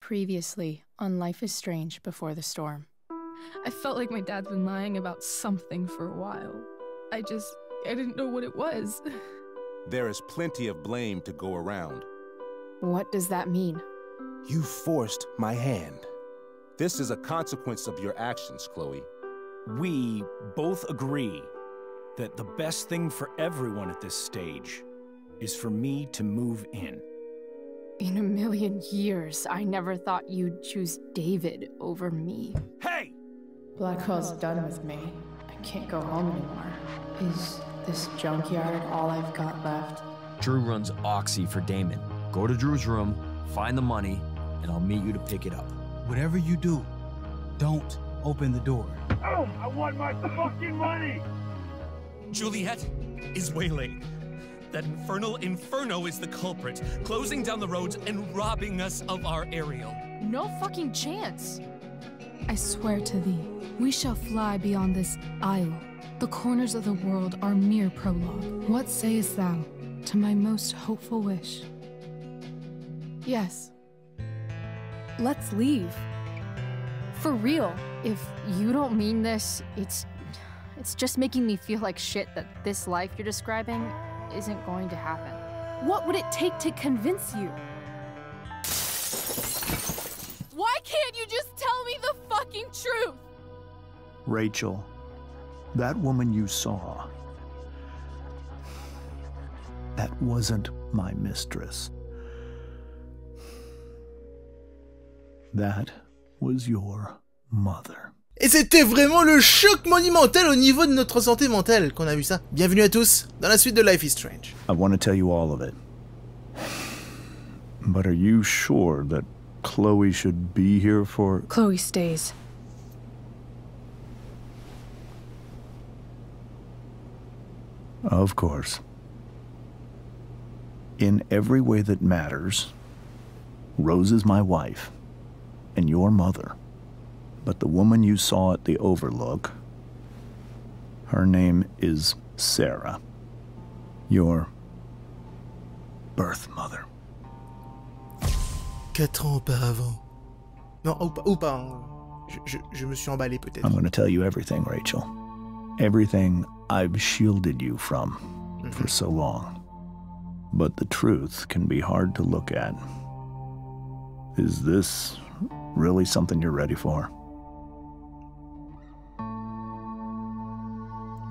Previously on Life is Strange Before the Storm. I felt like my dad's been lying about something for a while. I didn't know what it was. There is plenty of blame to go around. What does that mean? You forced my hand. This is a consequence of your actions, Chloe. We both agree that the best thing for everyone at this stage is for me to move in. In a million years, I never thought you'd choose David over me. Hey! Blackwell's done with me. I can't go home anymore. Is this junkyard all I've got left? Drew runs Oxy for Damon. Go to Drew's room, find the money, and I'll meet you to pick it up. Whatever you do, don't open the door. Oh, I want my fucking money! Juliet is waylaid. That infernal Inferno is the culprit, closing down the roads and robbing us of our aerial. No fucking chance. I swear to thee, we shall fly beyond this isle. The corners of the world are mere prologue. What sayest thou to my most hopeful wish? Yes. Let's leave. For real. If you don't mean this, it's just making me feel like shit that this life you're describing isn't going to happen. What would it take to convince you? Why can't you just tell me the fucking truth? Rachel, that woman you saw, that wasn't my mistress. That was your mother. Et c'était vraiment le choc monumental au niveau de notre santé mentale qu'on a vu ça. Bienvenue à tous dans la suite de Life is Strange. I want to tell you all of it. But are you sure that Chloe should be here for... Chloe stays. Of course. In every way that matters, Rose is my wife and your mother. But the woman you saw at the Overlook, her name is Sarah, your birth mother. 4 ans auparavant. Non, ou pas. Je me suis emballé peut-être. I'm going to tell you everything, Rachel. Everything I've shielded you from for so long. But the truth can be hard to look at. Is this really something you're ready for?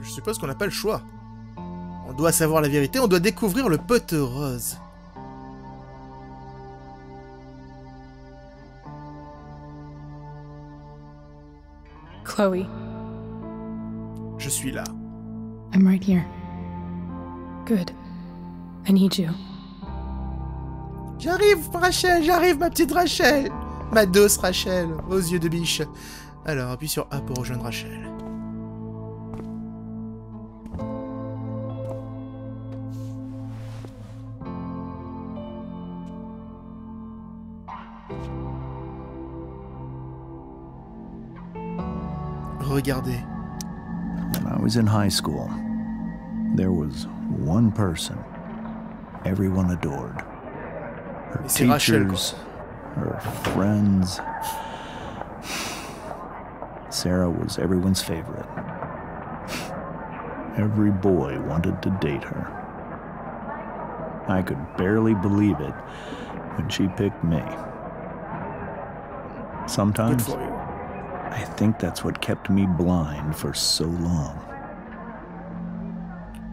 Je suppose qu'on n'a pas le choix. On doit savoir la vérité, on doit découvrir le pote rose. Chloe. Je suis là. I'm right here. Good. I need you. J'arrive, Rachel, j'arrive, ma petite Rachel. Ma douce Rachel, aux yeux de biche. Alors, appuie sur A pour rejoindre Rachel. Regardez. When I was in high school, there was one person everyone adored. Her teachers, her friends. Sarah was everyone's favorite. Every boy wanted to date her. I could barely believe it when she picked me. Sometimes I think that's what kept me blind for so long.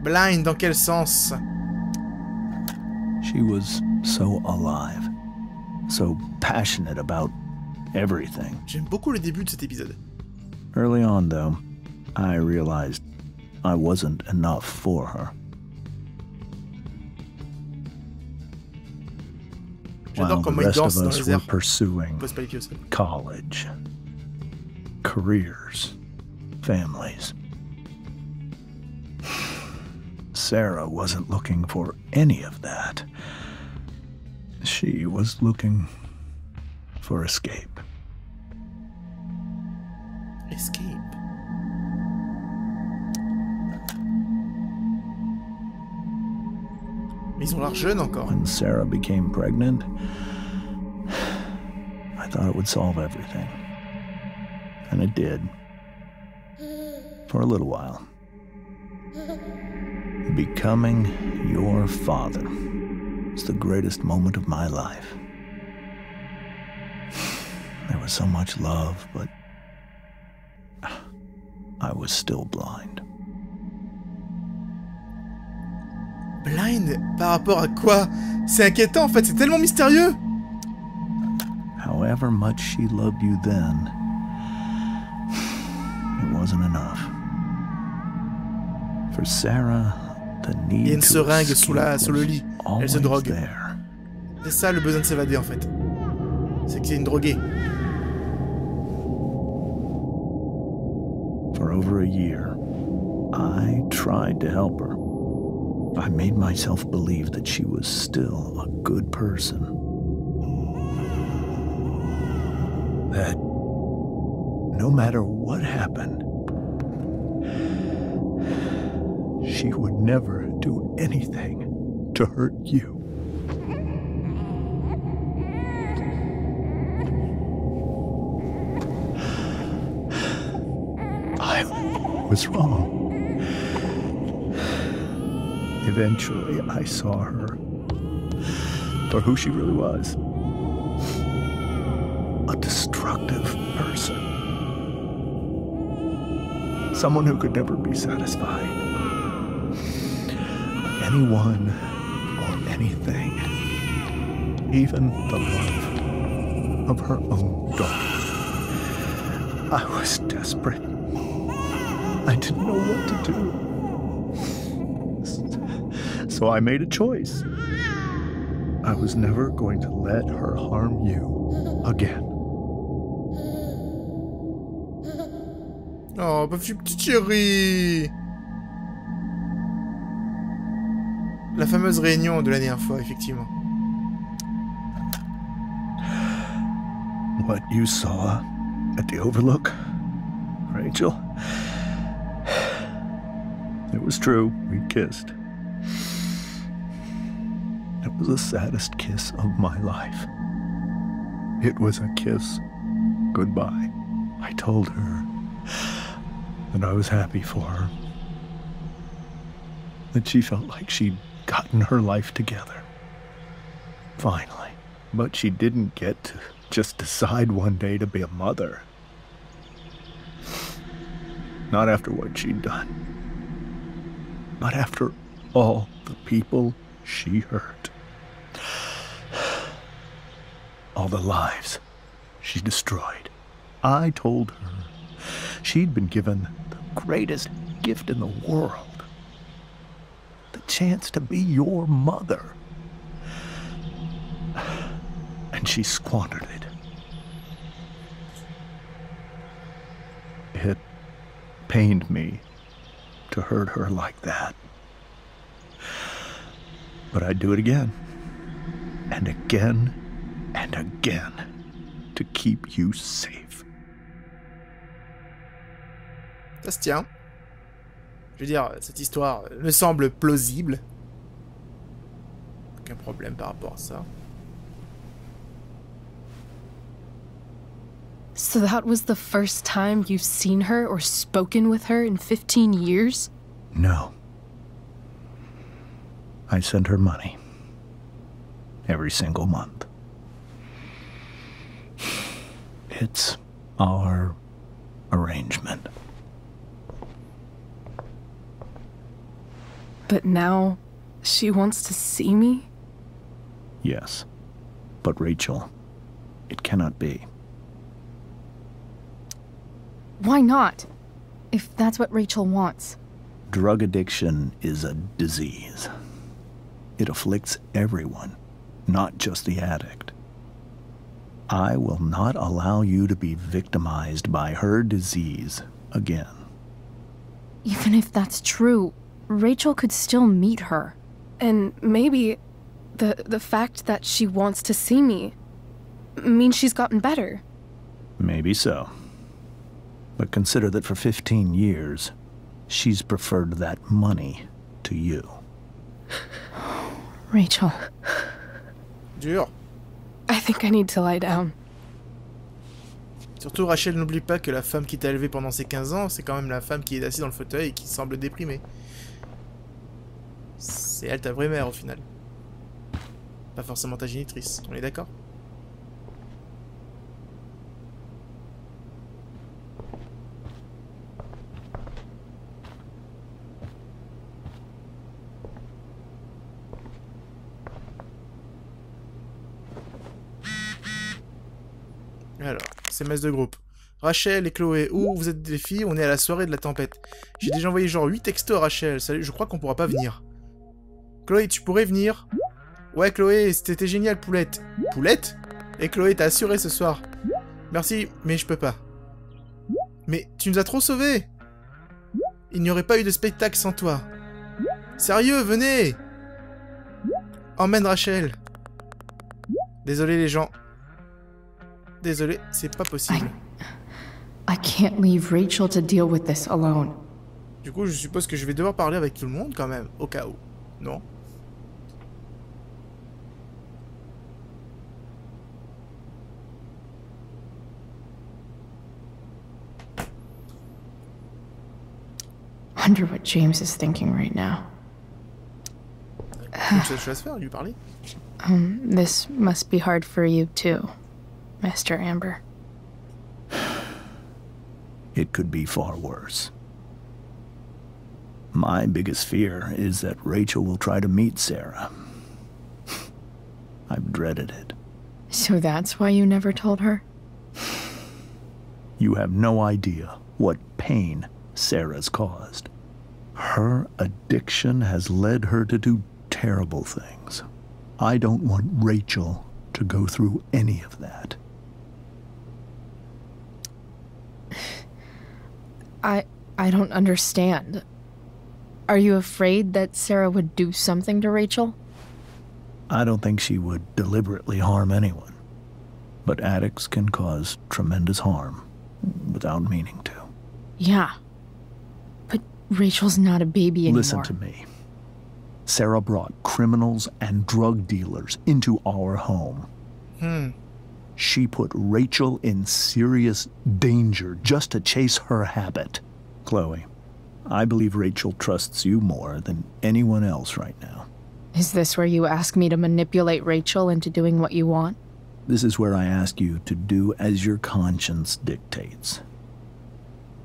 Blind dans quel sens? She was so alive, so passionate about everything. J'aime beaucoup le début de cet épisode. Early on, though, I realized I wasn't enough for her. While the rest of us were pursuing college, careers, families. Sarah wasn't looking for any of that. She was looking for escape. Escape? Mais ils ont l'air jeunes encore. When Sarah became pregnant, I thought it would solve everything. And it did. For a little while. Becoming your father was the greatest moment of my life. There was so much love, but I was still blind. Blind? Par rapport à quoi? C'est inquiétant en fait, c'est tellement mystérieux. However much she loved you then, it wasn't enough. For Sarah, the need Il y a une to seringue escape sous le lit. Elle se always drogue. there. C'est ça le besoin de s'évader en fait. C'est que c'est une droguée. For over a year, I tried to help her. I made myself believe that she was still a good person. That no matter what happened, she would never do anything to hurt you. I was wrong. Eventually, I saw her for who she really was. A destructive person. Someone who could never be satisfied. Anyone or anything. Even the love of her own daughter. I was desperate. I didn't know what to do. So I made a choice. I was never going to let her harm you again. Oh, pauvre petite chérie. La fameuse réunion de la dernière fois, effectivement. What you saw at the Overlook, Rachel, it was true. We kissed. It was the saddest kiss of my life. It was a kiss goodbye. I told her that I was happy for her. That she felt like she'd gotten her life together. Finally. But she didn't get to just decide one day to be a mother. Not after what she'd done. Not after all the people she hurt. All the lives she destroyed. I told her she'd been given the greatest gift in the world. The chance to be your mother. And she squandered it. It pained me to hurt her like that. But I'd do it again. And again. And again. To keep you safe. Ça se tient. Je veux dire, cette histoire me semble plausible. Aucun problème par rapport à ça. So that was the first time you've seen her or spoken with her in 15 years? No. I sent her money. Every single month. It's our arrangement. But now, she wants to see me? Yes. But Rachel, it cannot be. Why not? If that's what Rachel wants. Drug addiction is a disease. It afflicts everyone, not just the addict. I will not allow you to be victimized by her disease again. Even if that's true, Rachel could still meet her. And maybe the fact that she wants to see me means she's gotten better. Maybe so. But consider that for 15 years, she's preferred that money to you. Rachel. Dur. I think I need to lie down. Surtout, Rachel, n'oublie pas que la femme qui t'a élevé pendant ces 15 ans, c'est quand même la femme qui est assise dans le fauteuil et qui semble déprimée. C'est elle ta vraie mère, au final. Pas forcément ta génitrice, on est d'accord? Alors, SMS de groupe. Rachel et Chloé, où vous êtes des filles? On est à la soirée de la tempête. J'ai déjà envoyé genre 8 textos à Rachel. Salut, je crois qu'on pourra pas venir. Chloé, tu pourrais venir? Ouais, Chloé, c'était génial, Poulette. Poulette? Et Chloé, t'as assuré ce soir. Merci, mais je peux pas. Mais tu nous as trop sauvés. Il n'y aurait pas eu de spectacle sans toi. Sérieux, venez! Emmène Rachel. Désolé les gens. Désolé, c'est pas possible. I can't leave Rachel to deal with this alone. Du coup, je suppose que je vais devoir parler avec tout le monde quand même, au cas où. Non? Wonder what James is thinking right now. Je vais faire, lui parler. This must be hard for you too, Mr. Amber. It could be far worse. My biggest fear is that Rachel will try to meet Sarah. I've dreaded it. So that's why you never told her? You have no idea what pain Sarah's caused. Her addiction has led her to do terrible things. I don't want Rachel to go through any of that. I don't understand. Are you afraid that Sarah would do something to Rachel? I don't think she would deliberately harm anyone. But addicts can cause tremendous harm without meaning to. Yeah. But Rachel's not a baby anymore. Listen to me. Sarah brought criminals and drug dealers into our home. She put Rachel in serious danger just to chase her habit. Chloe, I believe Rachel trusts you more than anyone else right now. Is this where you ask me to manipulate Rachel into doing what you want? This is where I ask you to do as your conscience dictates.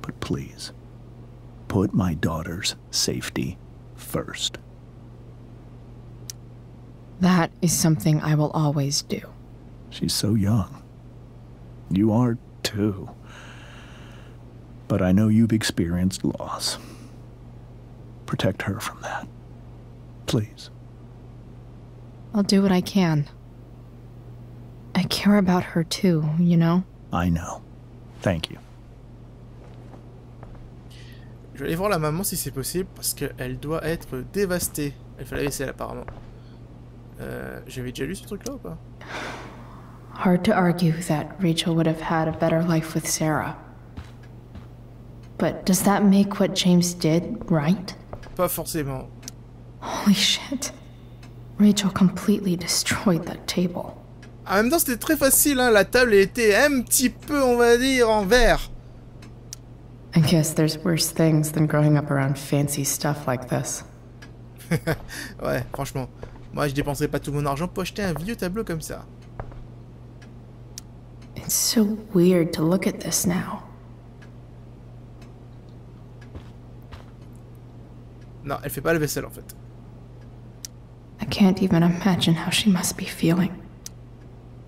But please, put my daughter's safety first. That is something I will always do. She's so young. You are too. But I know you've experienced loss. Protect her from that. Please. I'll do what I can. I care about her too, you know? I know. Thank you. Je vais aller voir la maman si c'est possible, parce qu'elle doit être dévastée. Elle fait la vaisselle apparemment. J'avais déjà lu ce truc-là ou pas? Hard to argue that Rachel would have had a better life with Sarah. But does that make what James did right? Pas forcément. Holy shit. Rachel completely destroyed that table. En même temps, c'était très facile, hein. La table était un petit peu, on va dire, en verre. I guess there's worse things than growing up around fancy stuff like this. Ouais, franchement. Moi, je dépenserais pas tout mon argent pour acheter un vieux tableau comme ça. It's so weird to look at this now. Non, elle fait pas la vaisselle en fait. I can't even imagine how she must be feeling.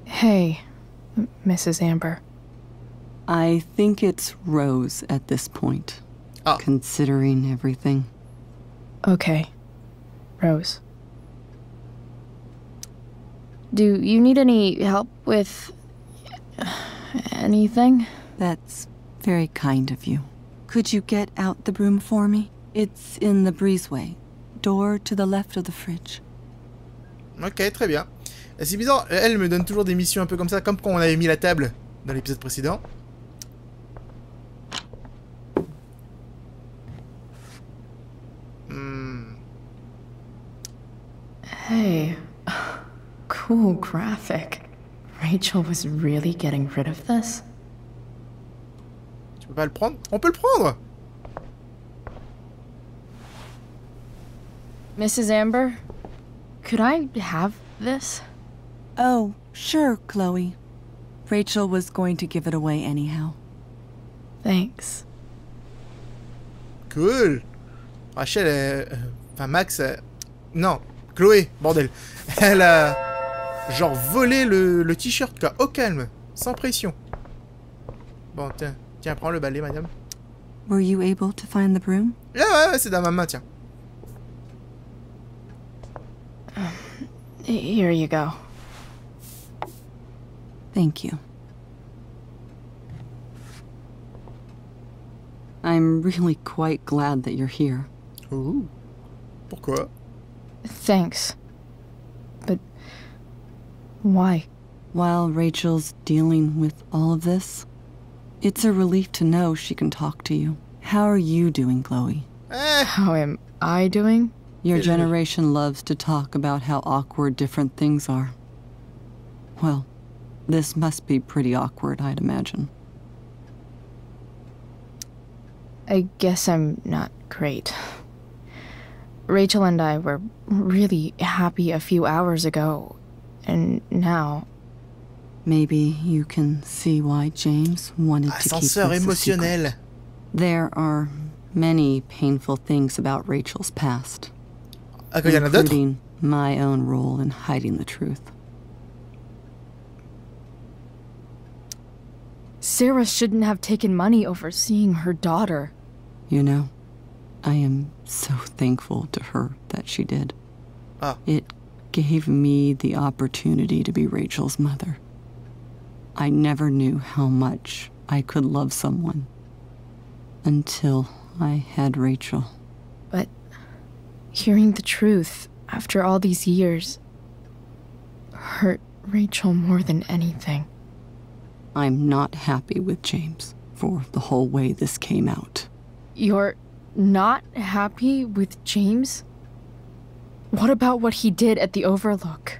Hey, Mrs. Amber. I think it's Rose at this point, considering everything. Okay, Rose. Do you need any help with anything? That's very kind of you. Could you get out the broom for me? It's in the breezeway, door to the left of the fridge. Ok, très bien. C'est bizarre, elle me donne toujours des missions un peu comme ça, comme quand on avait mis la table dans l'épisode précédent. Hey, cool graphic. Rachel was really getting rid of this? Je peux pas le prendre? On peut le prendre! Mrs. Amber, could I have this? Oh, sure, Chloe. Rachel was going to give it away anyhow. Thanks. Cool. Rachel, enfin Max, non, Chloé, bordel. Elle a genre volé le t-shirt quoi, au calme, sans pression. Bon, tiens, prends le balai, madame. Were you able to find the broom? Ouais, c'est dans ma main, tiens. Here you go. Thank you. I'm really quite glad that you're here. Ooh. Pourquoi? Thanks. But why? While Rachel's dealing with all of this, it's a relief to know she can talk to you. How are you doing, Chloe? How am I doing? Your generation loves to talk about how awkward different things are. Well, this must be pretty awkward, I'd imagine. I guess I'm not great. Rachel and I were really happy a few hours ago, and now... Maybe you can see why James wanted to keep this a secret. There are many painful things about Rachel's past, including my own role in hiding the truth. Sarah shouldn't have taken money over seeing her daughter. You know, I am so thankful to her that she did. It gave me the opportunity to be Rachel's mother. I never knew how much I could love someone until I had Rachel. But hearing the truth after all these years hurt Rachel more than anything. I'm not happy with James for the whole way this came out. You're not happy with James? What about what he did at the Overlook?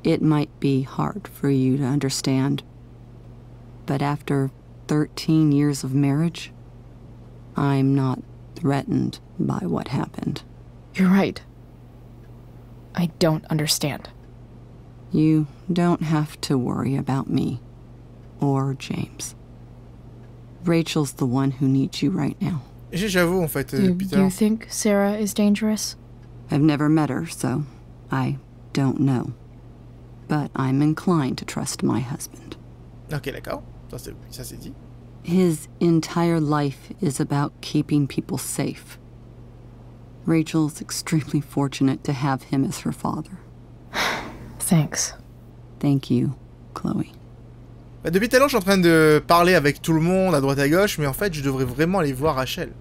It might be hard for you to understand, but after 13 years of marriage, I'm not threatened by what happened. You're right. I don't understand. You don't have to worry about me or James. Rachel's the one who needs you right now. J'avoue, en fait, Do you think Sarah is dangerous? I've never met her, so I don't know. But I'm inclined to trust my husband. Ok, d'accord. Ça c'est dit. His entire life is about keeping people safe. Rachel's extremely fortunate to have him as her father. Thanks. Thank you, Chloe. Bah, depuis tout à l'heure, je suis en train de parler avec tout le monde à droite à gauche, mais en fait, je devrais vraiment aller voir Rachel.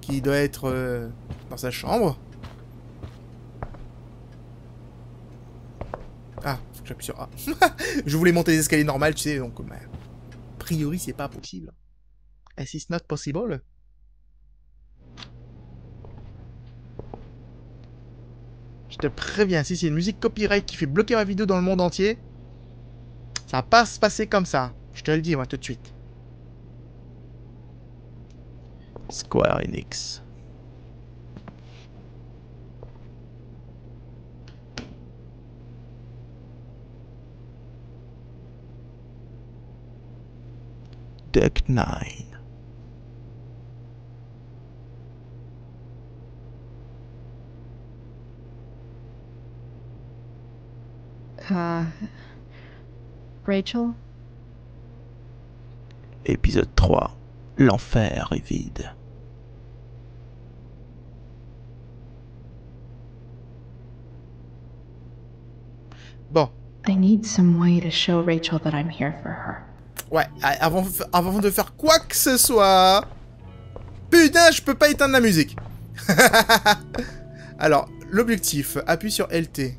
Qui doit être dans sa chambre. Ah, faut que j'appuie sur A. Je voulais monter les escaliers normales, tu sais, donc a priori, c'est pas possible. As it's not possible. Je te préviens, si c'est une musique copyright qui fait bloquer ma vidéo dans le monde entier, ça va pas se passer comme ça. Je te le dis, moi, tout de suite. Square Enix. Deck 9. Rachel? Épisode 3. L'enfer est vide. Bon. I need some way to show Rachel that I'm here for her. Ouais, avant de faire quoi que ce soit... Putain, je peux pas éteindre la musique. Alors, l'objectif, appuie sur LT.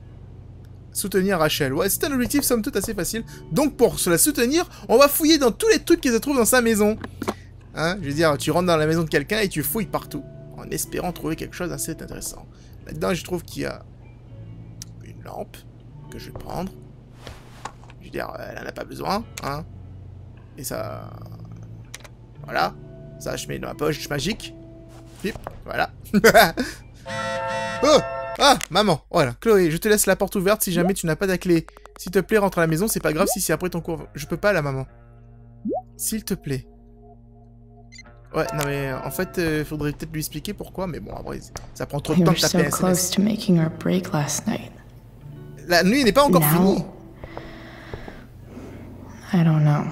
Soutenir Rachel. Ouais, c'est un objectif somme toute assez facile. Donc pour se la soutenir, on va fouiller dans tous les trucs qui se trouvent dans sa maison. Hein, je veux dire, tu rentres dans la maison de quelqu'un et tu fouilles partout. En espérant trouver quelque chose d'assez intéressant. Là-dedans, je trouve qu'il y a une lampe que je vais prendre. Je veux dire, elle en a pas besoin. Hein. Et ça... Voilà. Ça, je mets dans la poche magique. Pip, voilà. Oh! Ah, maman. Voilà. Chloé, je te laisse la porte ouverte si jamais tu n'as pas ta clé. S'il te plaît, rentre à la maison, c'est pas grave si c'est après ton cours. Je peux pas, là, maman. S'il te plaît. Ouais, non mais en fait, faudrait peut-être lui expliquer pourquoi, mais bon, après, ça prend trop de temps de taper un SMS. La nuit n'est pas encore finie. I don't know.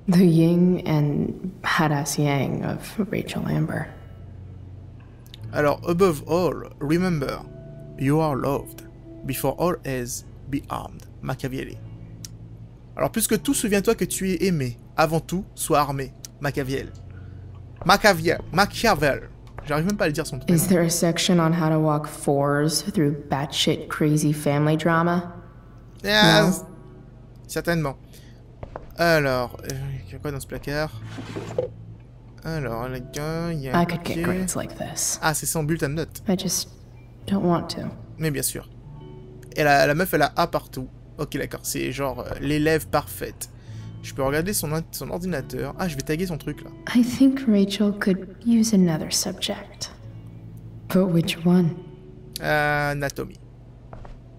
The yin and badass yang of Rachel Amber. Alors, above all, remember, you are loved. Before all else, be armed. Machiavelli. Alors, plus que tout, souviens-toi que tu es aimé. Avant tout, sois armé. Machiavel. Machiavel. J'arrive même pas à le dire son prénom. Is there a section on how to walk fours through batshit crazy family drama? Yeah, no? Certainement. Alors, il y a quoi dans ce placard? Alors, les gars, il y a un papier. Ah, c'est son bulletin de notes. I just don't want to. Mais bien sûr. Et la meuf, elle a A partout. Ok, d'accord, c'est genre l'élève parfaite. Je peux regarder son ordinateur. Ah, je vais taguer son truc, là. I think Rachel could use another subject. But which one? Anatomie.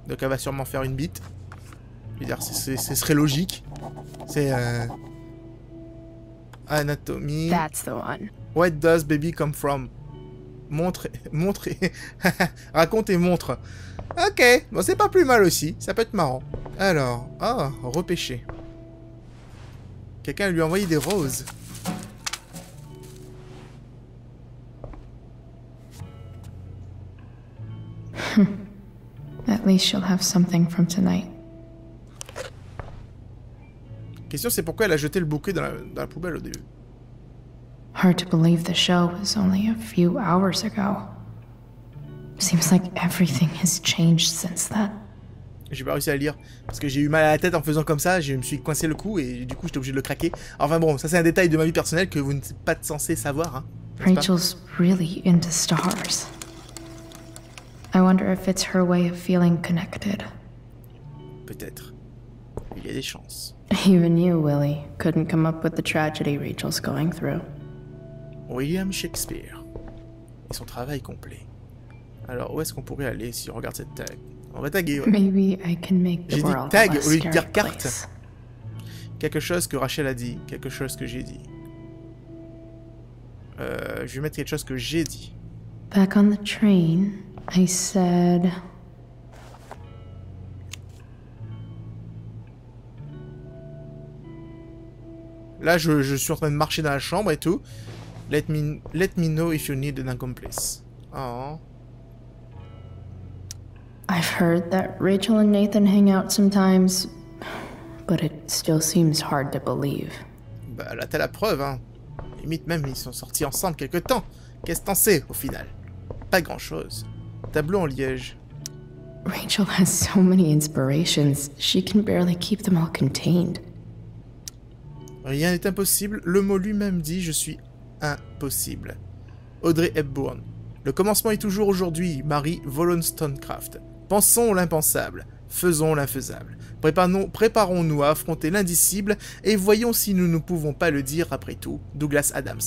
Donc elle va sûrement faire une bite. Je veux dire, ce serait logique. C'est... Anatomie. That's the one. Where does baby come from? Montre et... Raconte et montre. Ok, bon c'est pas plus mal aussi. Ça peut être marrant. Alors, repêcher. Quelqu'un lui a envoyé des roses. At least she'll have something from tonight. Question, c'est pourquoi elle a jeté le bouquet dans la poubelle au début. Hard to believe the show was only a few hours ago. Seems like everything has changed since then. J'ai pas réussi à lire parce que j'ai eu mal à la tête en faisant comme ça, je me suis coincé le cou et du coup j'étais obligé de le craquer. Enfin bon, ça c'est un détail de ma vie personnelle que vous n'êtes pas censé savoir. Hein, Rachel's really into stars. I wonder if it's her way of feeling connected. Peut-être. Il y a des chances. Even you, Willie, couldn't come up with the tragedy Rachel's going through. William Shakespeare. Et son travail complet. Alors, où est-ce qu'on pourrait aller si on regarde cette tag? On va taguer, ouais. Maybe I can make the J'ai dit world tag a au lieu de dire scary carte. place. Quelque chose que Rachel a dit, quelque chose que j'ai dit. Je vais mettre quelque chose que j'ai dit. Back on the train, I said... Là, je suis en train de marcher dans la chambre et tout. Let me know if you need an accomplice. Oh. I've heard that Rachel and Nathan hang out sometimes, but it still seems hard to believe. Bah là, t'as la preuve, hein. Limite même, ils sont sortis ensemble quelque temps. Qu'est-ce que t'en sais, au final? Pas grand-chose. Tableau en liège. Rachel has so many inspirations, she can barely keep them all contained. Rien n'est impossible, le mot lui-même dit « je suis impossible ». Audrey Hepburn. Le commencement est toujours aujourd'hui, Mary Wollstonecraft. Pensons l'impensable, faisons l'infaisable. Préparons-nous à affronter l'indicible et voyons si nous ne pouvons pas le dire après tout. Douglas Adams.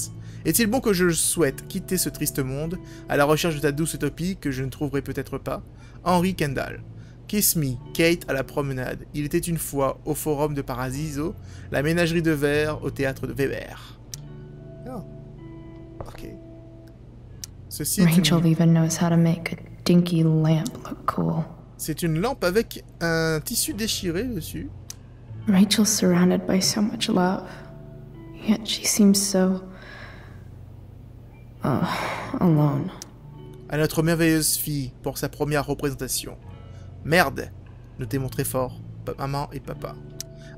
Est-il bon que je souhaite quitter ce triste monde, à la recherche de ta douce utopie que je ne trouverai peut-être pas? Henry Kendall. Kiss Me, Kate à la promenade. Il était une fois au forum de Paradiso, la ménagerie de verre au théâtre de Weber. Oh. Ok. Ceci est Rachel even knows how to make a dinky lamp look cool. C'est une lampe avec un tissu déchiré dessus. Rachel's surrounded by so much love, yet she seems so... alone. À notre merveilleuse fille pour sa première représentation. Merde, nous t'aimons très fort, maman et papa.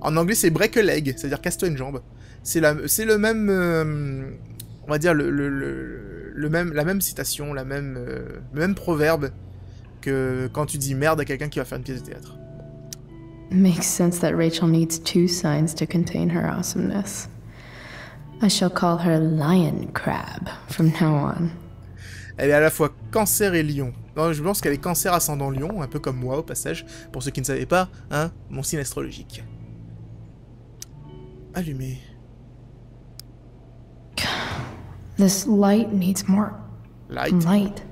En anglais, c'est break a leg, c'est-à-dire casse-toi une jambe. C'est le même, on va dire la même citation, le même proverbe que quand tu dis merde à quelqu'un qui va faire une pièce de théâtre. Makes sense that Rachel needs two signs to contain her awesomeness. I shall call her Lion Crab from now on. Elle est à la fois cancer et lion. Non, je pense qu'elle est cancer ascendant lion, un peu comme moi au passage, pour ceux qui ne savaient pas, hein, mon signe astrologique. Allumé. This light needs more light.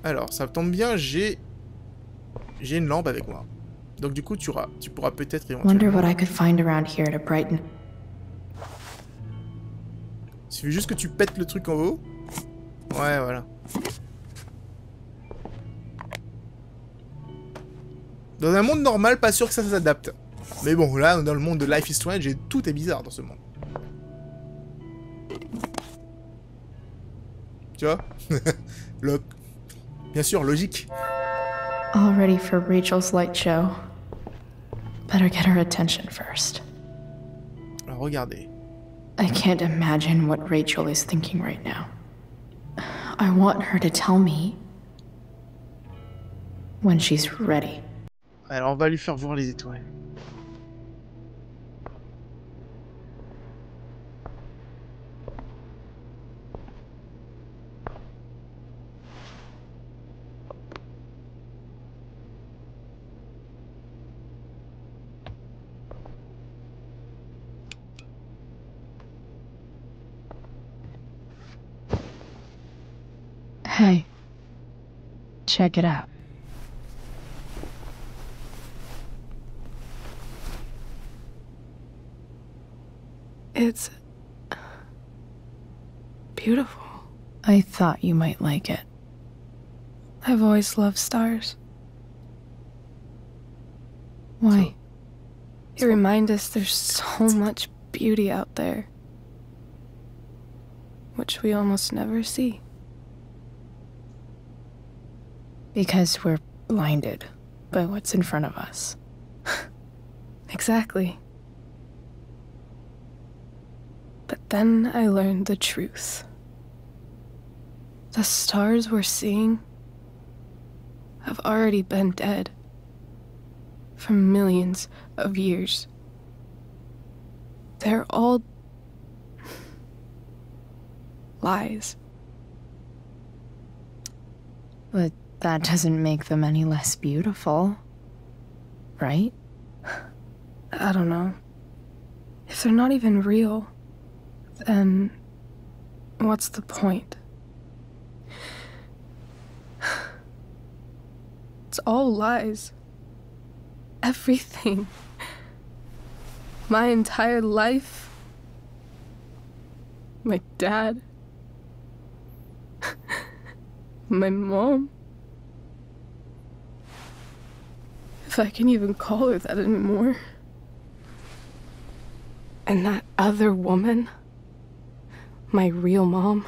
Alors, ça tombe bien, j'ai une lampe avec moi. Donc du coup, tu pourras peut-être éventuellement... Wonder what I could find around here to brighten. Il suffit juste que tu pètes le truc en haut. Ouais, voilà. Dans un monde normal, pas sûr que ça s'adapte. Mais bon, là, dans le monde de Life is Strange, et tout est bizarre dans ce monde. Tu vois? Bien sûr, logique. All ready for Rachel's light show. Better get her attention first. Alors, regardez. I can't imagine what Rachel is thinking right now. I want her to tell me when she's ready. Alors, on va lui faire voir les étoiles. Hey, check it out. It's beautiful. I thought you might like it. I've always loved stars. Why? They remind us there's so much beauty out there, which we almost never see. Because we're blinded by what's in front of us. Exactly. But then I learned the truth. The stars we're seeing have already been dead for millions of years. They're all lies. But that doesn't make them any less beautiful, right? I don't know. If they're not even real, then what's the point? It's all lies. Everything. My entire life. My dad. My mom. If I can even call her that anymore. And that other woman, my real mom,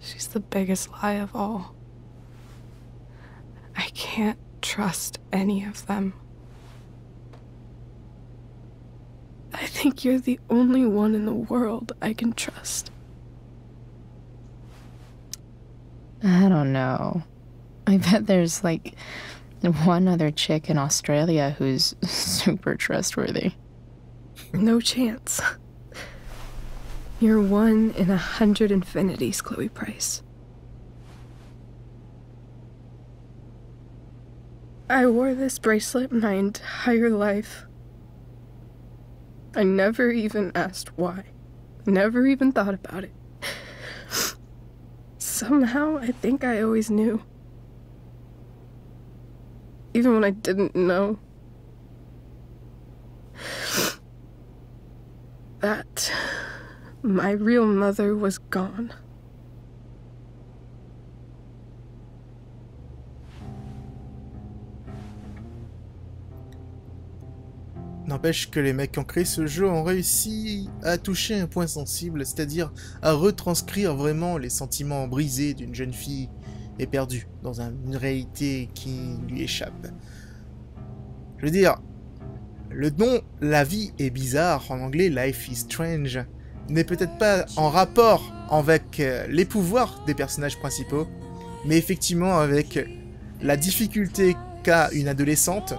she's the biggest lie of all. I can't trust any of them. I think you're the only one in the world I can trust. I don't know. I bet there's like one other chick in Australia who's super trustworthy. No chance. You're 1 in 100 infinities, Chloe Price. I wore this bracelet my entire life. I never even asked why. Never even thought about it. Somehow, I think I always knew. Even when I didn't know. That my real mother was gone. N'empêche que les mecs qui ont créé ce jeu ont réussi à toucher un point sensible, c'est-à-dire à retranscrire vraiment les sentiments brisés d'une jeune fille éperdue dans une réalité qui lui échappe. Je veux dire, le nom « La vie est bizarre » en anglais, « Life is strange » n'est peut-être pas en rapport avec les pouvoirs des personnages principaux, mais effectivement avec la difficulté qu'a une adolescente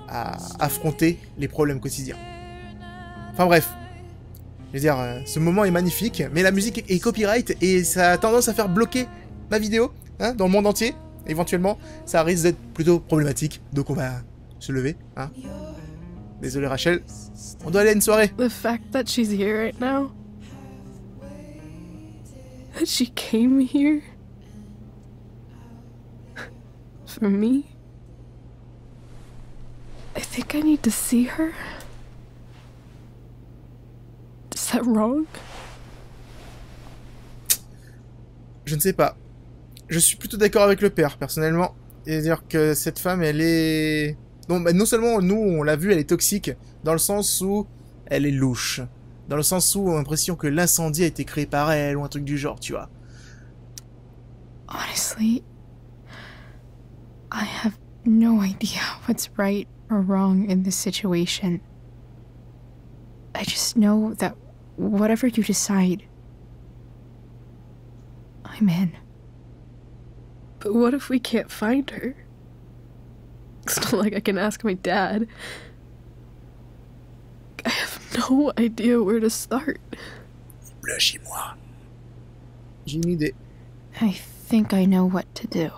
à affronter les problèmes quotidiens. Enfin bref, je veux dire, ce moment est magnifique, mais la musique est copyright et ça a tendance à faire bloquer ma vidéo hein, dans le monde entier. Éventuellement, ça risque d'être plutôt problématique, donc on va se lever. Hein. Désolé Rachel, on doit aller à une soirée. The fact that she's here right now, that she came here for me, I think I need to see her. Is that wrong? Je ne sais pas. Je suis plutôt d'accord avec le père, personnellement. C'est-à-dire que cette femme, elle est... non seulement, nous, on l'a vu, elle est toxique, dans le sens où elle est louche. Dans le sens où on a l'impression que l'incendie a été créé par elle, ou un truc du genre, tu vois. Honestly, I have no idea what's right or wrong in this situation. I just know that whatever you decide, I'm in. But what if we can't find her? It's not like I can ask my dad. I have no idea where to start. Là chez moi. J'ai une idée. I think I know what to do.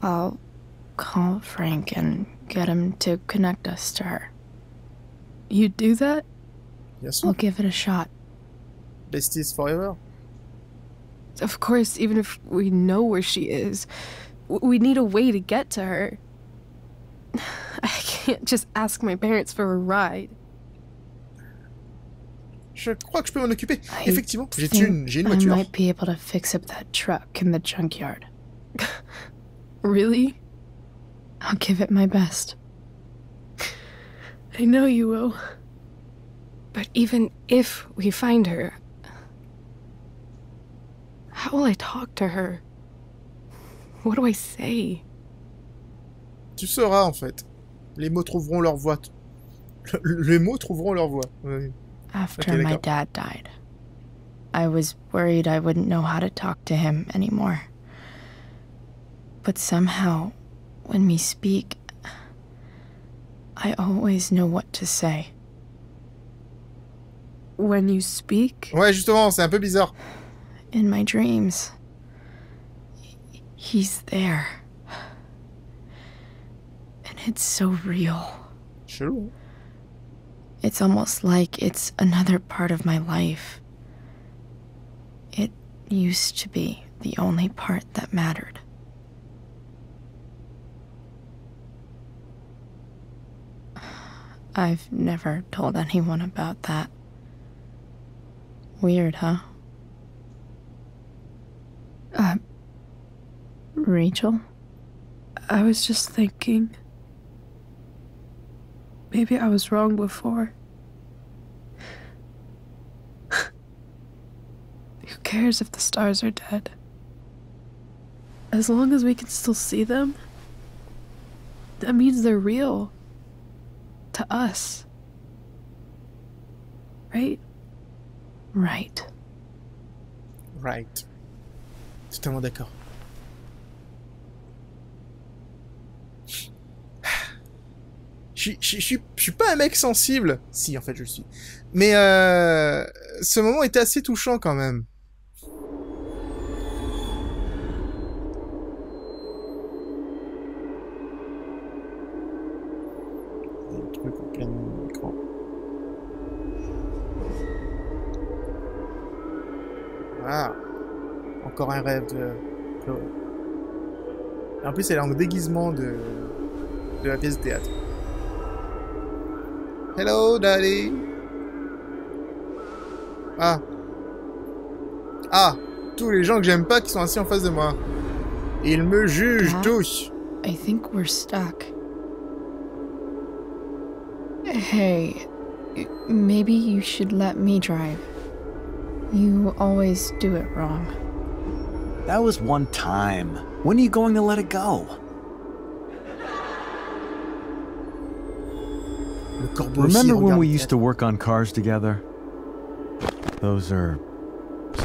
I'll call Frank and get him to connect us to her. You'd do that? Yes. We'll give it a shot. Besties forever. Of course, even if we know where she is, we need a way to get to her. I can't just ask my parents for a ride. Je crois que je peux m'en occuper. Effectivement, j'ai une voiture. I might be able to fix up that truck in the junkyard. Really? I'll give it my best. I know you will. But even if we find her, how will I talk to her? What do I say? Tu sauras, en fait. Les mots trouveront leur voie. Les mots trouveront leur voie. After my dad died, I was worried I wouldn't know how to talk to him anymore. But somehow, when we speak, I always know what to say. When you speak? Ouais, justement, c'est un peu bizarre. In my dreams, he's there. And it's so real. Chelou. It's almost like it's another part of my life. It used to be the only part that mattered. I've never told anyone about that. Weird, huh? Rachel? I was just thinking. Maybe I was wrong before. Who cares if the stars are dead? As long as we can still see them, that means they're real. To us. Right? Right. Right. Totalement d'accord. Je suis pas un mec sensible. Si, en fait, je le suis. Mais ce moment était assez touchant quand même. Le truc en plein écran. Ah. Encore un rêve de Chloé. En plus, elle est en déguisement de la pièce de théâtre. Hello, daddy. Ah. Ah. Tous les gens que j'aime pas qui sont assis en face de moi. Ils me jugent tous. I think we're stuck. Hey, maybe you should let me drive. You always do it wrong. That was one time. When are you going to let it go? Remember when we used to work on cars together? Those are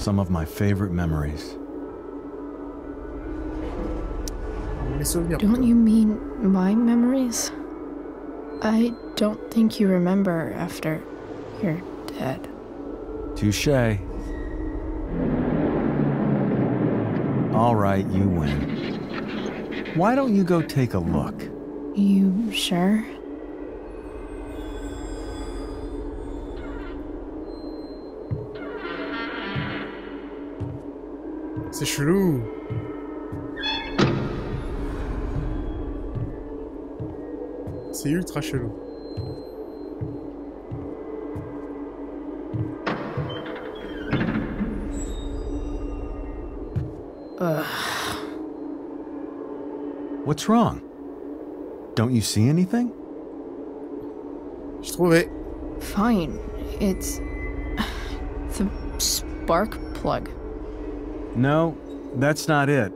some of my favorite memories. Don't you mean my memories? I don't think you remember after you're dead. Touché. All right, you win. Why don't you go take a look? You sure? C'est chelou. C'est ultra chelou. What's wrong? Don't you see anything? J'ai trouvé. Fine. It's the spark plug. No, that's not it.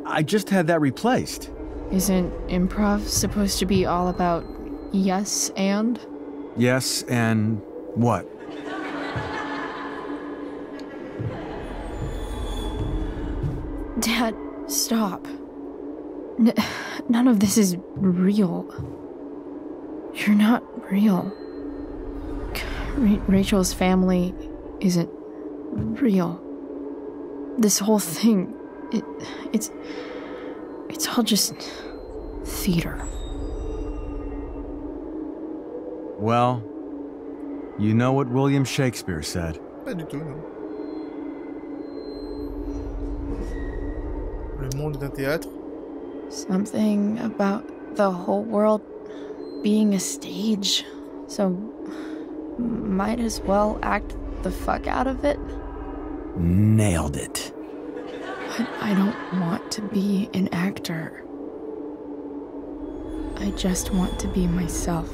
I just had that replaced. Isn't improv supposed to be all about yes and? Yes, and what? Dad, stop. None of this is real. You're not real. Rachel's family isn't real. This whole thing, it's all just theater. Well, you know what William Shakespeare said. Pas du tout, non. Le monde d'un théâtre. Something about the whole world being a stage, so might as well act the fuck out of it. Nailed it. But I don't want to be an actor. I just want to be myself.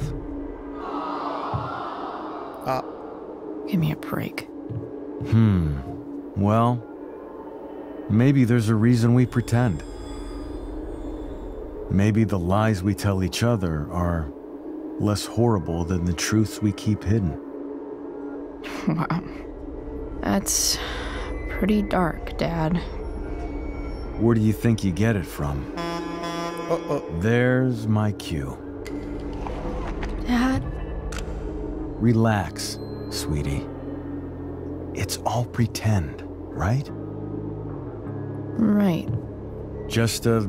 Ah. Give me a break. Well, maybe there's a reason we pretend. Maybe the lies we tell each other are less horrible than the truths we keep hidden. Wow. That's pretty dark, Dad. Where do you think you get it from? Uh-oh. There's my cue. Dad? Relax, sweetie. It's all pretend, right? Right. Just a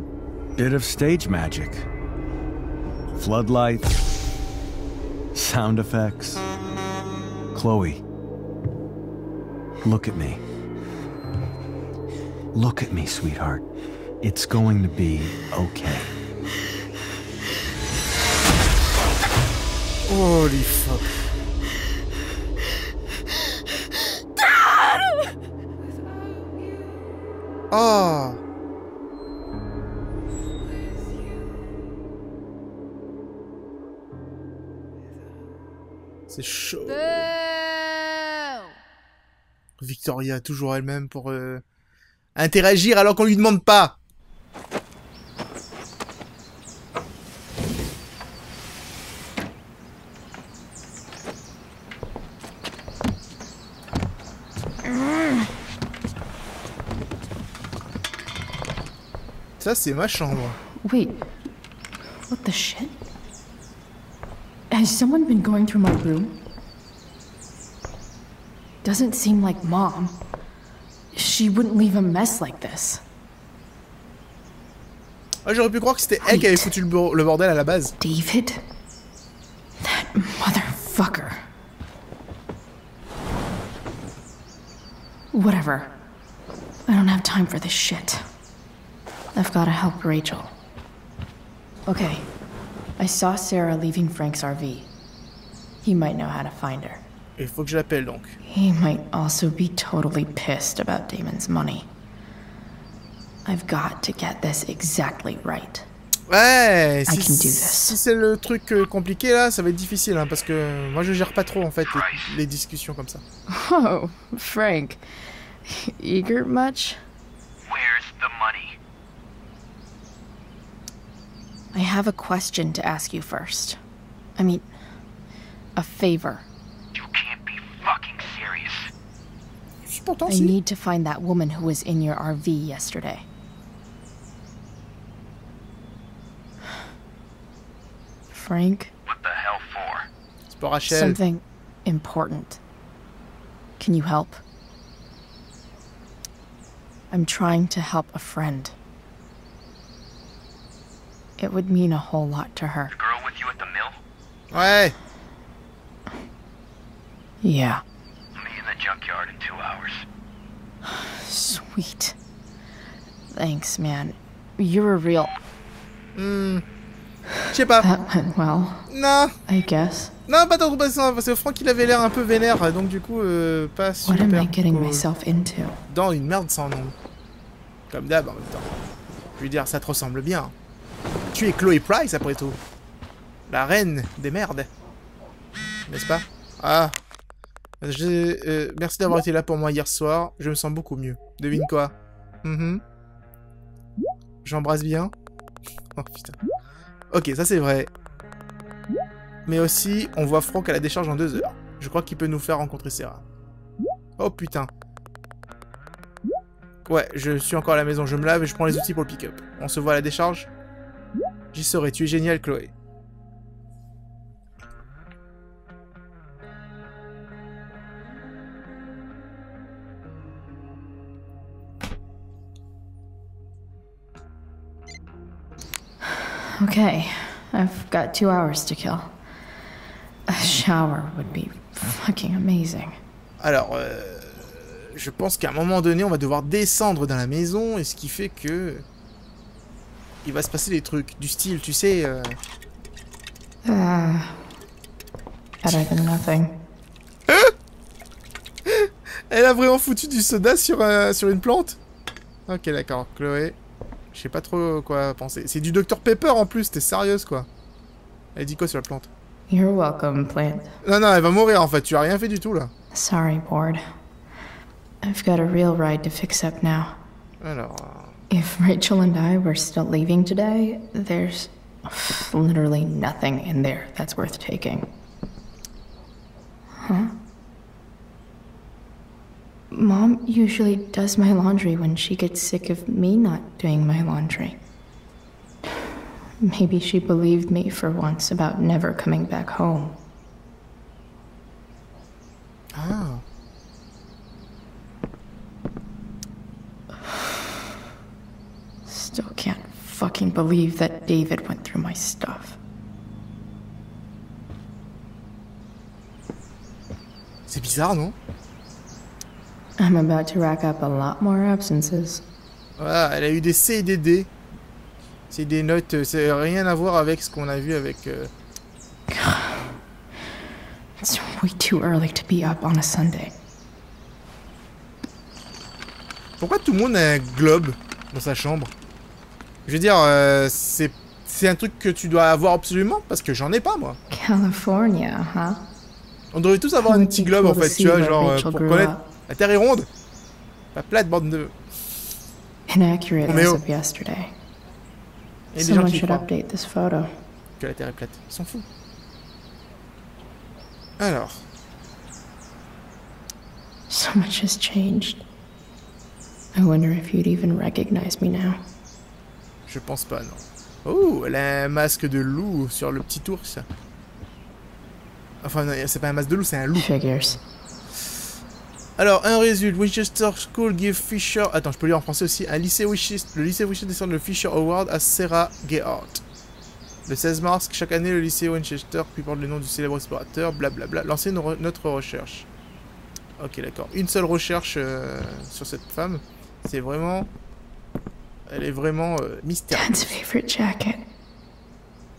bit of stage magic. Floodlights, sound effects. Chloe, look at me. Look at me, sweetheart. It's going to be okay. Holy fuck. Dad! Ah. C'est chaud. Victoria, toujours elle-même pour interagir alors qu'on lui demande pas. Ça, c'est ma chambre. Wait. What the shit? Has someone been going through my room? Doesn't seem like Mom. She wouldn't leave a mess like this. Ah, j'aurais pu croire que c'était elle qui avait foutu le bordel à la base. David? That motherfucker. Whatever. I don't have time for this shit. I've gotta help Rachel. Okay. I saw Sarah leaving Frank's RV. He might know how to find her. Il faut que je l'appelle donc. He might also be totally pissed about Damon's money. I've got to get this exactly right. Ouais, si c'est le truc compliqué là, ça va être difficile hein, parce que moi je gère pas trop en fait les discussions comme ça. Oh, Frank. Eager much? Where's the money? I have a question to ask you first. I mean, a favor. You can't be fucking serious. I need to find that woman who was in your RV yesterday. Frank? What the hell for? C'est pour Rachel. Something important. Can you help? I'm trying to help a friend. It would mean a whole lot to her. The girl with you at the mill? Ouais. Yeah. Meet in the junkyard in 2 hours. Sweet. Thanks, man. You're a real... Je sais pas. Well, non. I guess. Non, pas trop passant, parce que Franck il avait l'air un peu vénère, donc du coup, pas super. What am I getting myself into? Dans une merde sans nom. Comme d'hab en même temps. Je veux dire, ça te ressemble bien. Tu es Chloé Price après tout. La reine des merdes. N'est-ce pas? Ah. Merci d'avoir été là pour moi hier soir. Je me sens beaucoup mieux. Devine quoi? J'embrasse bien. Oh putain. Ok, ça c'est vrai. Mais aussi, on voit Franck à la décharge en 2 heures. Je crois qu'il peut nous faire rencontrer Sarah. Oh putain. Ouais, je suis encore à la maison. Je me lave et je prends les outils pour le pick-up. On se voit à la décharge? J'y serai. Tu es génial, Chloé. Okay, I've got 2 hours to kill. A shower would be fucking amazing. Alors, je pense qu'à un moment donné, on va devoir descendre dans la maison, et ce qui fait que... il va se passer des trucs du style, tu sais... Better than nothing. Elle a vraiment foutu du soda sur une plante? Ok, d'accord, Chloé. Je sais pas trop quoi penser. C'est du Dr Pepper en plus, t'es sérieuse quoi. Elle dit quoi sur la plante? You're welcome, plant. Non, non, elle va mourir en fait, tu as rien fait du tout là. Sorry, board. I've got a real ride to fix up now. Alors... If Rachel and I were still leaving today, there's literally nothing in there that's worth taking. Huh? Mom usually does my laundry when she gets sick of me not doing my laundry. Maybe she believed me for once about never coming back home. Ah. Still can't fucking believe that David went through my stuff. C'est bizarre, non? I'm about to rack up a lot more absences. Voilà, elle a eu des C et des D. C'est des notes, c'est rien à voir avec ce qu'on a vu avec... It's way too early to be up on a Sunday. Pourquoi tout le monde a un globe dans sa chambre? Je veux dire, c'est un truc que tu dois avoir absolument, parce que j'en ai pas, moi. California, huh? On devrait tous avoir un petit globe, en fait, tu vois, genre, pour connaître... La Terre est ronde. Pas plate, bande de... Inaccurate as of yesterday. Someone should update this photo. Que la Terre est plate. Ils s'en foutent. Alors. So much has changed. I wonder if you'd even recognize me now. Je pense pas, non. Oh, elle a un masque de loup sur le petit ours. Enfin, non, c'est pas un masque de loup, c'est un loup. Figures. Alors, un résultat. Winchester School give Fisher... Attends, je peux lire en français aussi. Le lycée Winchester décerne le Fisher Award à Sarah Gehart. Le 16 mars, chaque année, le lycée Winchester, puis porte le nom du célèbre explorateur, blablabla. Lancez notre recherche. Ok, d'accord. Une seule recherche sur cette femme. C'est vraiment... Elle est vraiment mystérieuse. Dad's favorite jacket.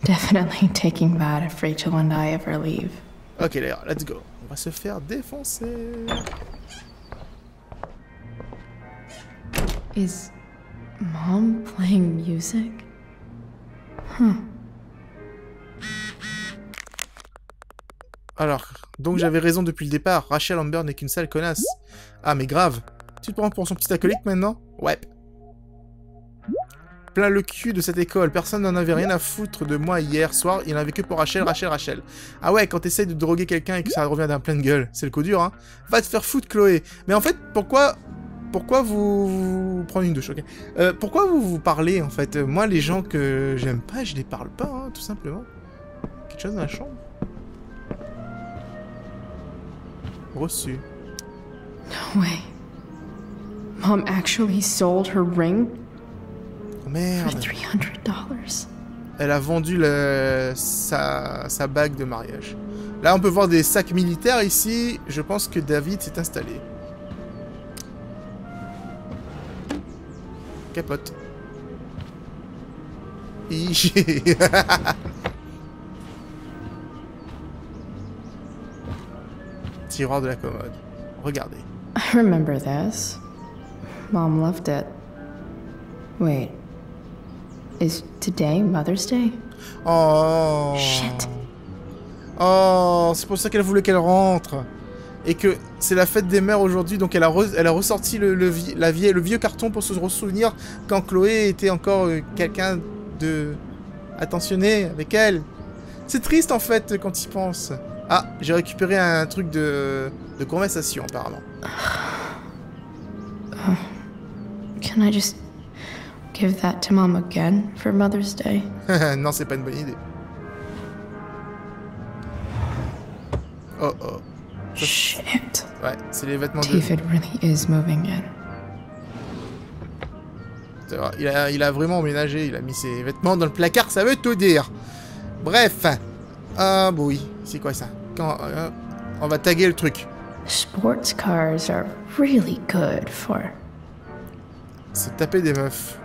Definitely taking that if Rachel and I ever leave. Ok, d'accord, let's go. On va se faire défoncer. Is Mom playing music? Alors, donc j'avais raison depuis le départ. Rachel Amber n'est qu'une sale connasse. Ah, mais grave. Tu te prends pour son petit acolyte maintenant? Ouais. Plein le cul de cette école. Personne n'en avait rien à foutre de moi hier soir. Il en avait que pour Rachel. Ah ouais, quand t'essayes de droguer quelqu'un et que ça revient d'un plein de gueule. C'est le coup dur, hein. Va te faire foutre, Chloé. Mais en fait, pourquoi vous... Prendre une douche, ok. Pourquoi vous parlez, en fait? Moi, les gens que j'aime pas, je les parle pas, hein, tout simplement. Quelque chose dans la chambre? Reçu. No way. Mom actually sold her ring? Oh, merde. For $300. Elle a vendu sa bague de mariage. Là, on peut voir des sacs militaires ici. Je pense que David s'est installé. capote. Tiroir de la commode. Regardez. I remember this. Mom loved it. Wait. Is today Mother's Day? Oh. Shit. Oh, c'est pour ça qu'elle voulait qu'elle rentre. Et que c'est la fête des mères aujourd'hui, donc elle a ressorti le vieux carton pour se ressouvenir quand Chloé était encore quelqu'un de attentionné avec elle. C'est triste en fait quand il pense. Ah, j'ai récupéré un truc de conversation apparemment. Can I just give that to Mom again for Mother's Day? Non, c'est pas une bonne idée. Oh oh. Shit. Ouais, c'est les vêtements de... David really is moving in. Il a vraiment emménagé, il a mis ses vêtements dans le placard, ça veut tout dire. Bref. Ah, bon, oui. C'est quoi ça? On va taguer le truc. Sports cars are really good for... C'est taper des meufs.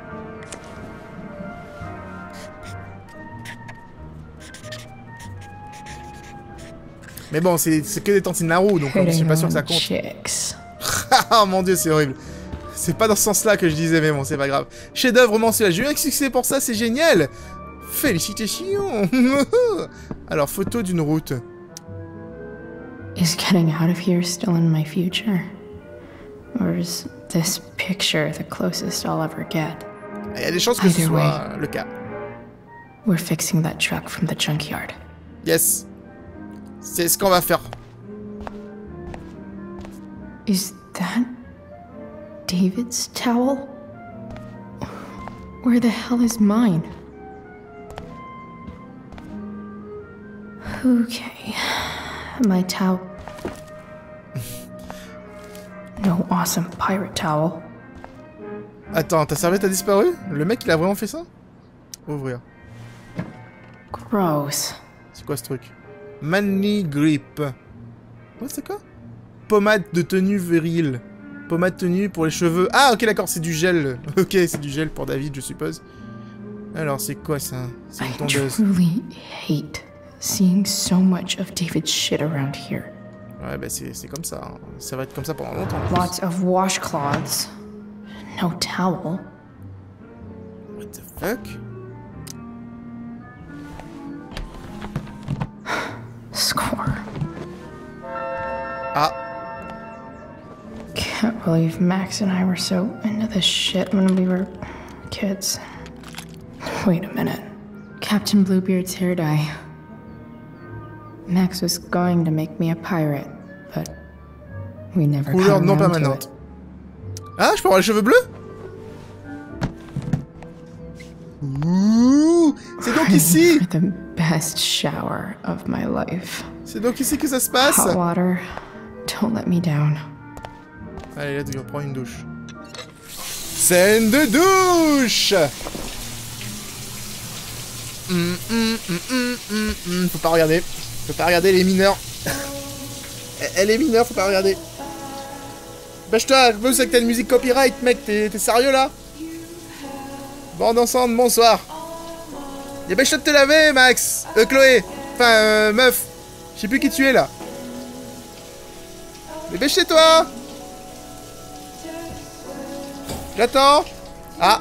Mais bon, c'est que des tantines la roue, donc je suis pas sûr que ça compte. Oh mon dieu, c'est horrible. C'est pas dans ce sens-là que je disais, mais bon, c'est pas grave. Chef-d'œuvre mensuel, j'ai eu un succès pour ça, c'est génial. Félicitations. Alors, photo d'une route. Is getting out of here still in my future? Or is this picture the closest I'll ever get? Il y a des chances que ce soit le cas. We're fixing that truck from the junkyard. Yes. C'est ce qu'on va faire. Is that David's towel? Where the hell is mine? Okay. My towel. No awesome pirate towel. Attends, ta serviette a disparu? Le mec, il a vraiment fait ça? Ouvrir. Gross. C'est quoi ce truc? Manly Grip. Ouais, c'est quoi? Pommade de tenue virile. Pommade tenue pour les cheveux. Ah, ok, d'accord, c'est du gel. Ok, c'est du gel pour David, je suppose. Alors, c'est quoi ça? C'est une tondeuse. I truly hate seeing so much of David's shit around here. Ouais, bah c'est comme ça. Hein. Ça va être comme ça pendant longtemps. Lots of washcloths. No towel. What the fuck? Score. Ah. Can't believe Max and I were so into this shit when we were kids. Wait a minute. Captain Bluebeard's hair dye. Max was going to make me a pirate, but we never got around non to permanente. it. Ah, je peux avoir les cheveux bleus? Ouh, c'est donc ici. The best shower of my life. C'est donc ici que ça se passe. Hot water, don't let me down. Allez, là, tu vas prendre une douche. Scène de douche. Faut pas regarder. Faut pas regarder les mineurs. Elle est mineure, faut pas regarder. Bâche-toi, je sais que t'as une musique copyright, mec, t'es sérieux là? Bande ensemble, bonsoir. Dépêche-toi de te laver, Max. Chloé. Enfin, meuf. Je sais plus qui tu es là. Dépêche-toi. J'attends. Ah.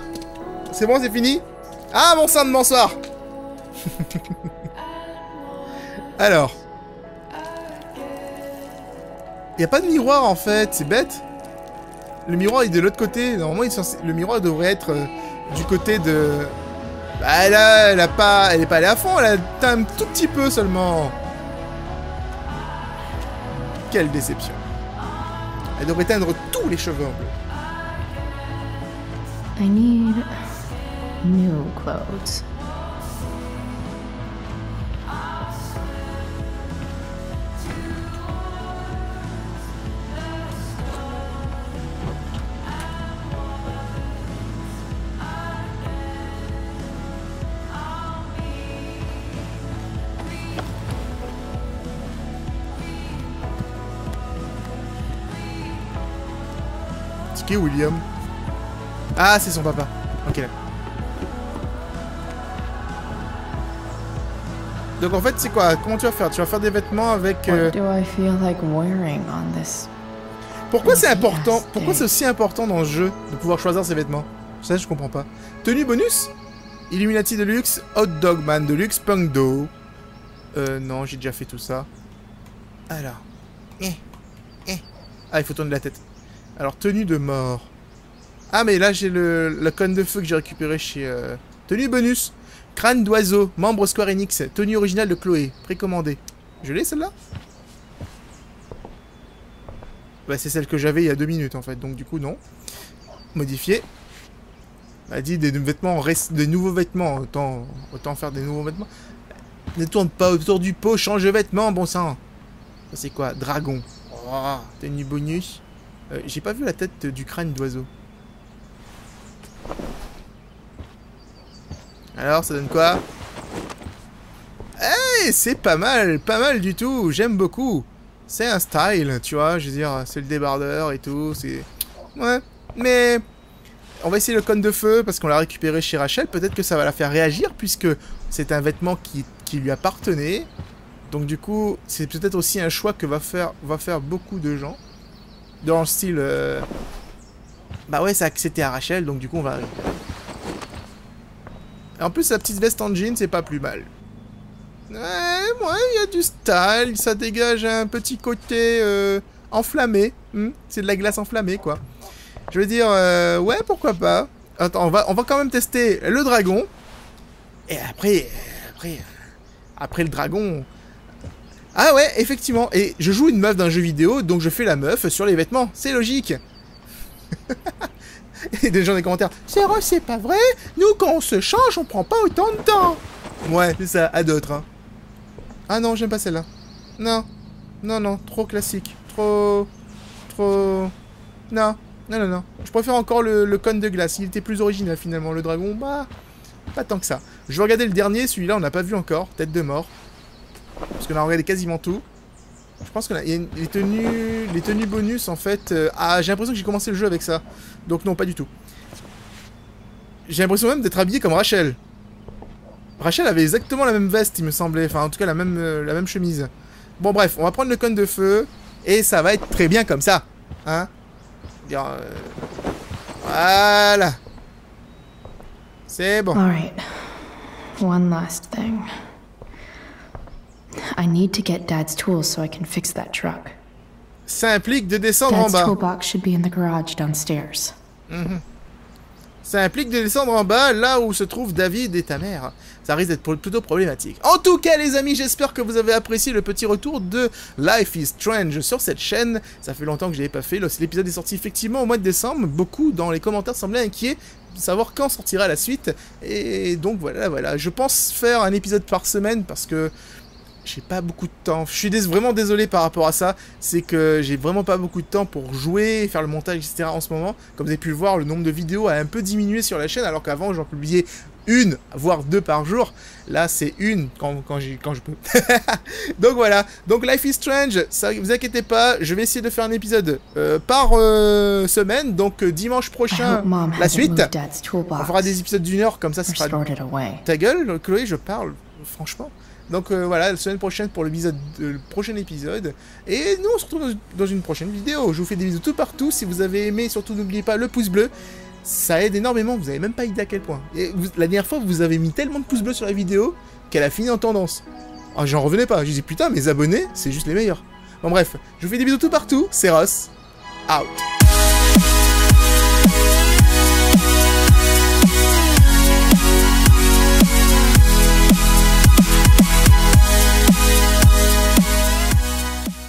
C'est bon, c'est fini? Ah, mon sang de bonsoir. Alors. Il n'y a pas de miroir en fait, c'est bête. Le miroir il est de l'autre côté. Normalement, le miroir devrait être du côté de... Bah là, elle est pas allée à fond, elle a atteint un tout petit peu seulement. Quelle déception. Elle devrait teindre tous les cheveux en bleu. I need new clothes. William. Ah, c'est son papa. Ok, là. Donc en fait, c'est quoi? Comment tu vas faire? Tu vas faire des vêtements avec... Pourquoi c'est important? Pourquoi c'est aussi important dans le jeu de pouvoir choisir ses vêtements? Ça, je comprends pas. Tenue bonus? Illuminati de luxe, Hot Dog Man de luxe, Punk Do. Non, j'ai déjà fait tout ça. Alors. Ah, il faut tourner la tête. Alors, tenue de mort. Ah, mais là, j'ai le cône de feu que j'ai récupéré chez... Tenue bonus. Crâne d'oiseau, membre Square Enix, tenue originale de Chloé, précommandée. Je l'ai celle-là? Bah c'est celle que j'avais il y a 2 minutes en fait, donc du coup non. Modifier. Elle dit des vêtements, des nouveaux vêtements, autant faire des nouveaux vêtements. Ne tourne pas autour du pot, change de vêtements, bon sang. Ça c'est quoi? Dragon. Oh, tenue bonus. J'ai pas vu la tête du crâne d'oiseau. Alors, ça donne quoi? Hey, c'est pas mal du tout, j'aime beaucoup. C'est un style, tu vois, je veux dire, c'est le débardeur et tout, c'est... Ouais, mais... On va essayer le cône de feu, parce qu'on l'a récupéré chez Rachel, peut-être que ça va la faire réagir, puisque c'est un vêtement qui lui appartenait. Donc du coup, c'est peut-être aussi un choix que va faire beaucoup de gens. Dans le style... Bah ouais, c'était à Rachel, donc du coup, on va... En plus, la petite veste en jean, c'est pas plus mal. Ouais, il y a du style, ça dégage un petit côté enflammé. C'est de la glace enflammée, quoi. Je veux dire, ouais, pourquoi pas. Attends, on va quand même tester le dragon. Et après le dragon... Ah ouais, effectivement. Et je joue une meuf d'un jeu vidéo, donc je fais la meuf sur les vêtements. C'est logique. Et des gens dans les commentaires, Seroths, c'est pas vrai, nous quand on se change, on prend pas autant de temps. Ouais, c'est ça, à d'autres. Hein. Ah non, j'aime pas celle-là. Non, trop classique. Trop... Non. Je préfère encore le cône de glace, il était plus original finalement, le dragon, bah... Pas tant que ça. Je vais regarder le dernier, celui-là on n'a pas vu encore, tête de mort. Parce qu'on a regardé quasiment tout. Je pense qu'il y a les tenues bonus en fait... Ah, j'ai l'impression que j'ai commencé le jeu avec ça. Donc non, pas du tout. J'ai l'impression même d'être habillé comme Rachel. Rachel avait exactement la même veste, il me semblait. Enfin, en tout cas, la même chemise. Bon, bref, on va prendre le cône de feu. Et ça va être très bien comme ça. Hein? Voilà. C'est bon. Alright. One last thing. I need to get Dad's tools so I can fix that truck. Ça implique de descendre en bas. Dad's toolbox should be in the garage downstairs. Ça implique de descendre en bas, là où se trouvent David et ta mère. Ça risque d'être plutôt problématique. En tout cas, les amis, j'espère que vous avez apprécié le petit retour de Life is Strange sur cette chaîne. Ça fait longtemps que je l'avais pas fait. L'épisode est sorti effectivement au mois de décembre. Beaucoup dans les commentaires semblaient inquiets de savoir quand sortira la suite. Et donc voilà. Je pense faire un épisode par semaine parce que j'ai pas beaucoup de temps. Je suis vraiment désolé par rapport à ça. C'est que j'ai vraiment pas beaucoup de temps pour jouer, faire le montage, etc. en ce moment. Comme vous avez pu le voir, le nombre de vidéos a un peu diminué sur la chaîne, alors qu'avant, j'en publiais 1, voire 2 par jour. Là, c'est 1 quand je peux. Donc voilà. Donc Life is Strange, ça, vous inquiétez pas, je vais essayer de faire un épisode par semaine. Donc dimanche prochain, la suite. On fera des épisodes d'1 heure, comme ça, ce sera... Ta gueule, Chloé, je parle, franchement. Donc voilà, la semaine prochaine pour le prochain épisode. Et nous, on se retrouve dans une prochaine vidéo. Je vous fais des bisous tout partout. Si vous avez aimé, surtout n'oubliez pas le pouce bleu. Ça aide énormément, vous avez même pas idée à quel point. Et la dernière fois, vous avez mis tellement de pouces bleus sur la vidéo qu'elle a fini en tendance. Ah, j'en revenais pas. Je dis putain, mes abonnés, c'est juste les meilleurs. Bon bref, je vous fais des bisous tout partout. Seroths, out.